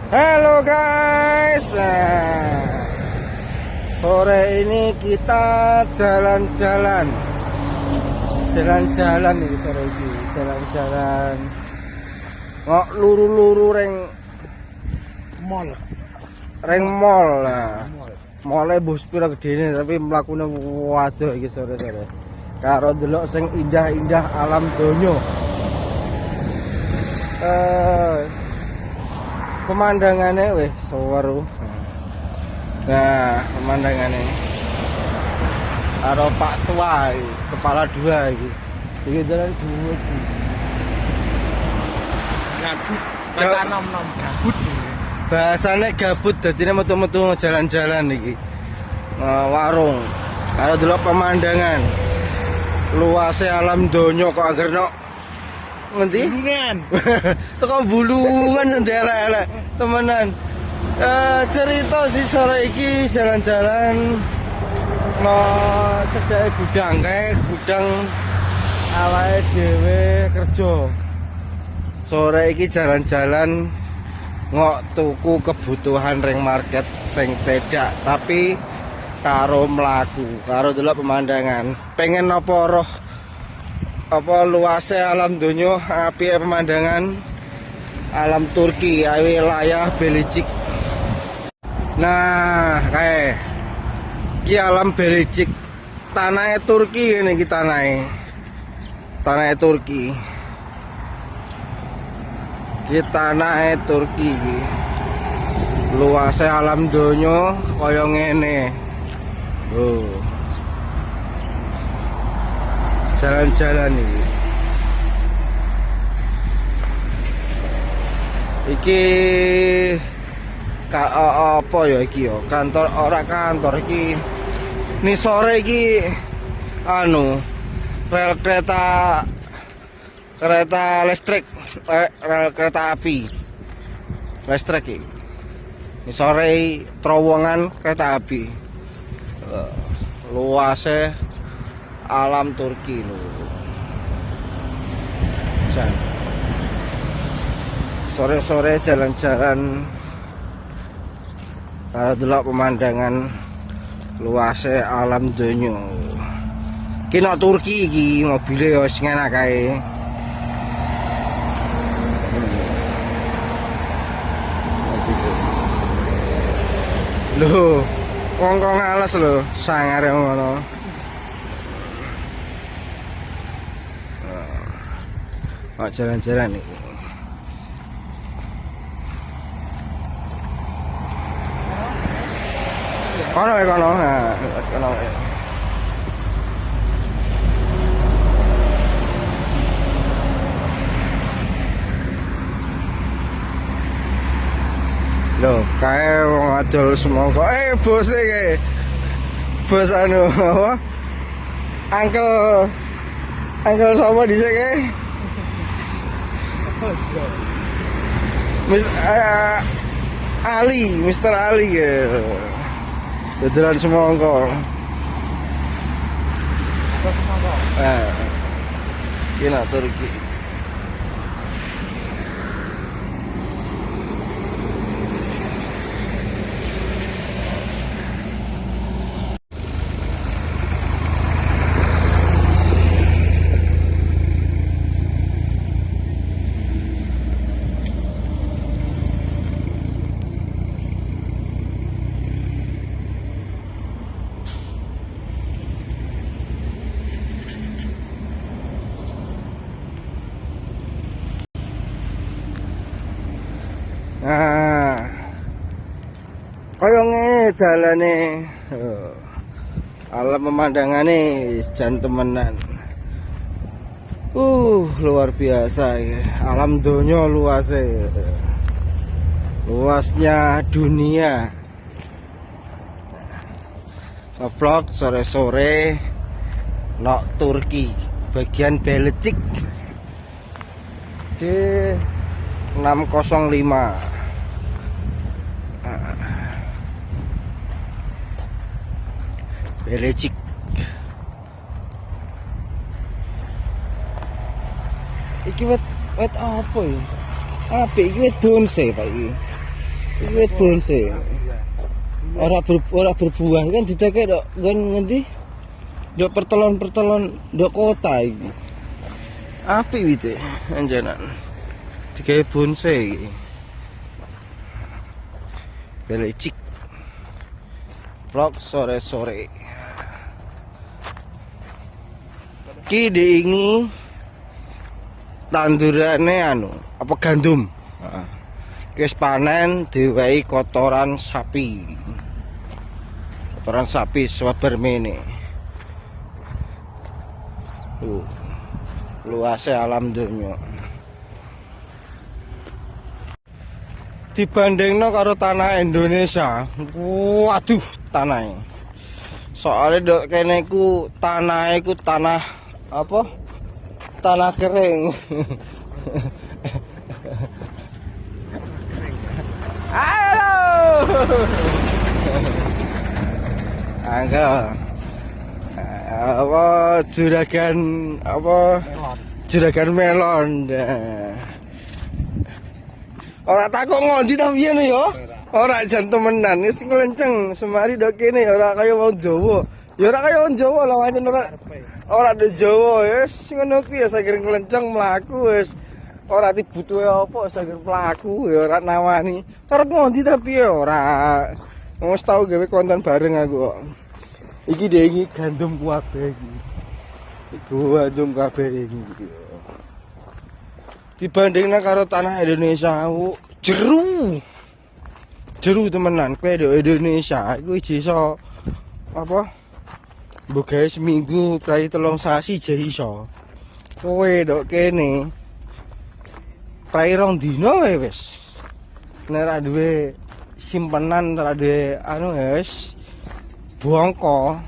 Halo guys, sore ini kita jalan-jalan ini sore ini jalan-jalan ngok luru-luru mall lah. Mall bus pira gedene tapi mlakune waduh iki sore-sore. Karo delok sing indah-indah alam donya. Pemandangannya weh sewaru. Nah, pemandangannya karo Pak Tua iki, kepala dua iki. Iki jalan dua iki. Gabut, bahasa nom-nom gabut. Bahasane gabut dadine metu-metu jalan-jalan iki. Warung. Karo delok pemandangan. Luasnya alam donya kok agar nok ngendi? Bulungan. Teko bulungan sendela-elek temenan. Cerita sih sore iki jalan-jalan no cedake gudang kae gudang awake dhewe kerja. Sore iki jalan-jalan ngok tuku kebutuhan ring market sing cedak tapi karo mlaku, karo delok pemandangan. Pengen apa roh apa luasnya alam donya, apike pemandangan alam Turki, wilayah Belicik. Nah, kayak iki alam Belicik, tanahnya Turki ini kita naik. Tanahnya Turki. Kita naik Turki iki. Luasnya alam donya kaya ngene. Jalan-jalan ini. Iki apa ya iki ya? Kantor ora kantor iki. Ni sore iki rel kereta listrik, rel kereta api. Listrik iki. Ni sore terowongan kereta api. Luasnya alam Turki lho. Sore-sore jalan-jalan karo delok pemandangan luasnya alam donya. Ki nok Turki iki mobile ya sing enak kae. Lho, wong kok ngales lho, sangare ngono. Jalan-jalan nih. Kono kono, nah, kono. Loh, kae wong adol semangka. Bos iki. Bos anu apa? Angkel sapa dhisik iki? Mr. Ali ya. Dodolan semangka. Kena Turki. Nah, kaya ngene dalane. Alam pemandangane jan temenan. Luar biasa ya. Alam donya luasnya. Luasnya dunia. Vlog sore-sore nok Turki, bagian Belicik. Di 605. Belicik. Iki wet apa ya? Apik iki wet donse Pak iki. Iki wit bonsai. Ora berbuah kan didake dok kan ngendi? Dok pertelon-pertelon dok kota iki. Apik wite anjanan. Digawe bonsai iki. Belecik. Vlog sore-sore. Ki diingi tandurane anu apa gandum. Heeh. Wis panen diwehi kotoran sapi. Kotoran sapi swabermene. Luase alam donya. Dibandingno karo tanah Indonesia, waduh tanahnya. Soalnya dok kene ku tanah iku tanah apa? Tanah kering. Halo. Angga. Apa juragan apa? Juragan melon. Ora takok ngondi ta piye ya? Ora jan temenan, wis nglenceng semari dok kene ora kaya wong Jawa. Ya ora kaya wong Jawa lah pancen ora ndek Jawa wis ngono kuwi ya saged nglenceng mlaku wis ora dibutuhe apa saged mlaku ya ora nawani. Arep ngondi ta piye ora. Wis tau gawe konten bareng aku kok. Iki dhek iki gandum kabeh iki. Iku gandum kabeh iki. Dibandingna karo tanah Indonesia jeru temenan kowe di Indonesia iku iso apa mbok gawe seminggu prai 3 sasi je iso kowe ndok kene prai 2 dina wae wis nek ra duwe simpenan ra duwe anu wis bongko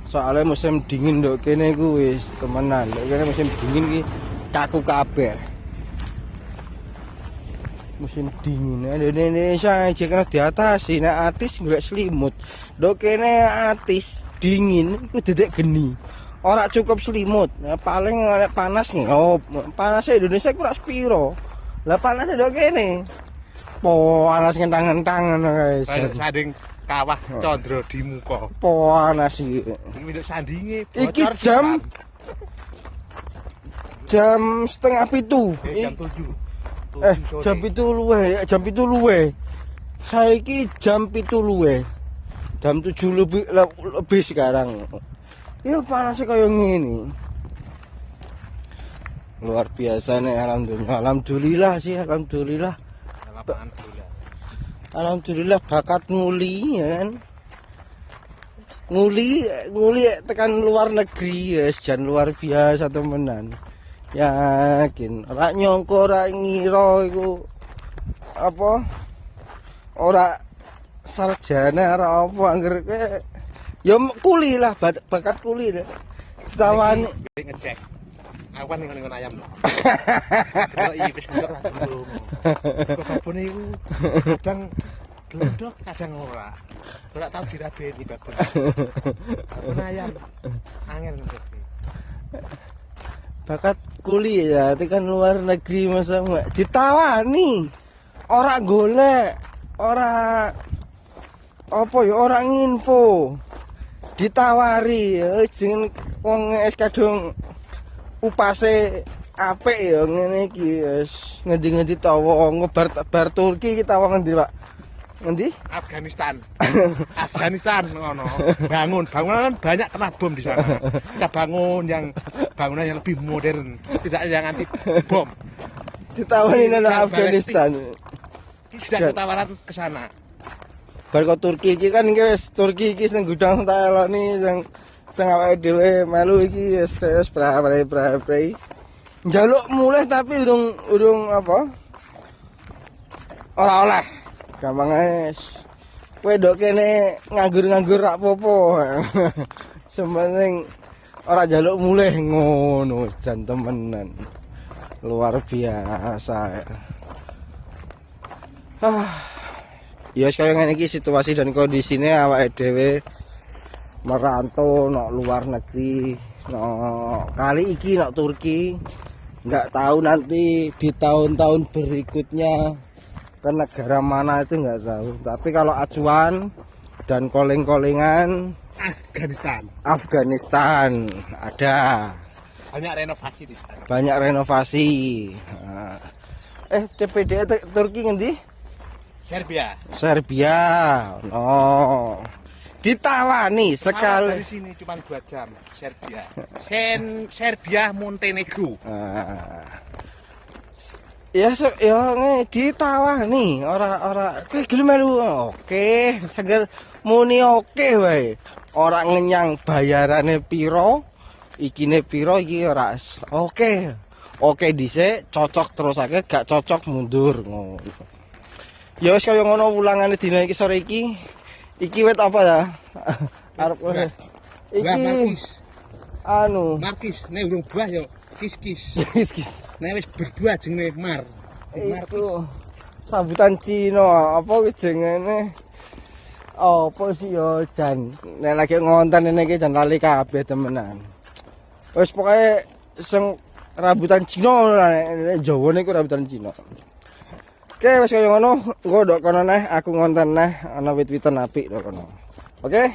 soalnya musim dingin ndok kene iku wis temenan ndok kene musim dingin iki kaku kabeh. Musim dingin Indonesia aja kena diatasi nek atis golek selimut. Ndok kene atis dingin iku dedek geni. Ora cukup selimut. Nah, paling nek panas ngop. Panasnya Indonesia iku ora sepiro. Lah panasnya ndok kene. Panas ngentang-ngentang ngono guys. Sanding kawah condro di muka. Panas iki. Iki sandinge Iki jam setengah 7. jam 7. Jam 7 luwe. Saiki jam 7 luwe. Jam 7 lebih sekarang. Ya panasnya kayak ngene. Luar biasa nih alhamdulillah sih alhamdulillah. Alhamdulillah bakat nguli ya kan. Nguli tekan luar negeri ya jan luar biasa temenan. Yakin ora nyongko ora ngira iku apa ora sarjana ora apa angger ya kuli lah bakat kuli deh ditawani ngecek aku kan ngon ayam kalau iki wis ndok lah belum babone iku kadang glodok kadang ora tau dirabeni babon ayam angel ngecek bakat kuli ya tekan luar negeri masa ditawani ora golek ora apa ya ora nginfo ditawari ya jeneng wong es kadung upase apik ya ngene iki wis ngendi-ngendi tawa ngebar Turki iki tawa ngendi Pak ngendi Afghanistan ngono bangunan kan banyak kena bom di sana kita bangun yang bangunan yang lebih modern tidak yang anti bom ditawani nang Afghanistan sudah ketawaran ke sana bar kok Turki iki kan wis Turki iki sing gudang tak eloni sing awake dhewe melu iki wis prei njaluk mulih tapi urung apa ora oleh gampang ae kowe ndok kene nganggur-nganggur rak popo sementing ora njaluk mulih ngono jan temenan luar biasa ya kaya ngene iki situasi dan kondisine awake dhewe merantau nang luar negeri kali iki nang Turki nggak tahu nanti di tahun-tahun berikutnya ke negara mana itu nggak tahu. Tapi kalau acuan dan calling-callingan Afghanistan ada. Banyak renovasi di sana. Banyak renovasi. Nah. CPD Turki ngendi? Serbia. No. Ditawani sekali. Dari sini cuma 2 jam. Serbia Montenegro. Ya ditawani ora kowe gelem melu. Oke, seger muni oke wae. Ora ngenyang bayarane piro, ikine piro iki ora. Oke. Oke dhisik, cocok terusake, gak cocok mundur ngono. Ya wis kaya ngono wulangane dina iki sore iki. Iki wit apa ya? Arep iki Markis, nek urung buah ya kis-kis. Kis. Nek wis berbuah jenenge Itu sambutan Cina apa ki jengene? Apa sih yo jan nek lagi ngonten ini iki jan lali kabeh temenan. Wis pokoke sing rambutan Cina nek Jawa niku rambutan Cina. Oke, wis kaya ngono, engko ndok kono neh aku ngonten neh ana wit-witan apik ndok kono. Oke?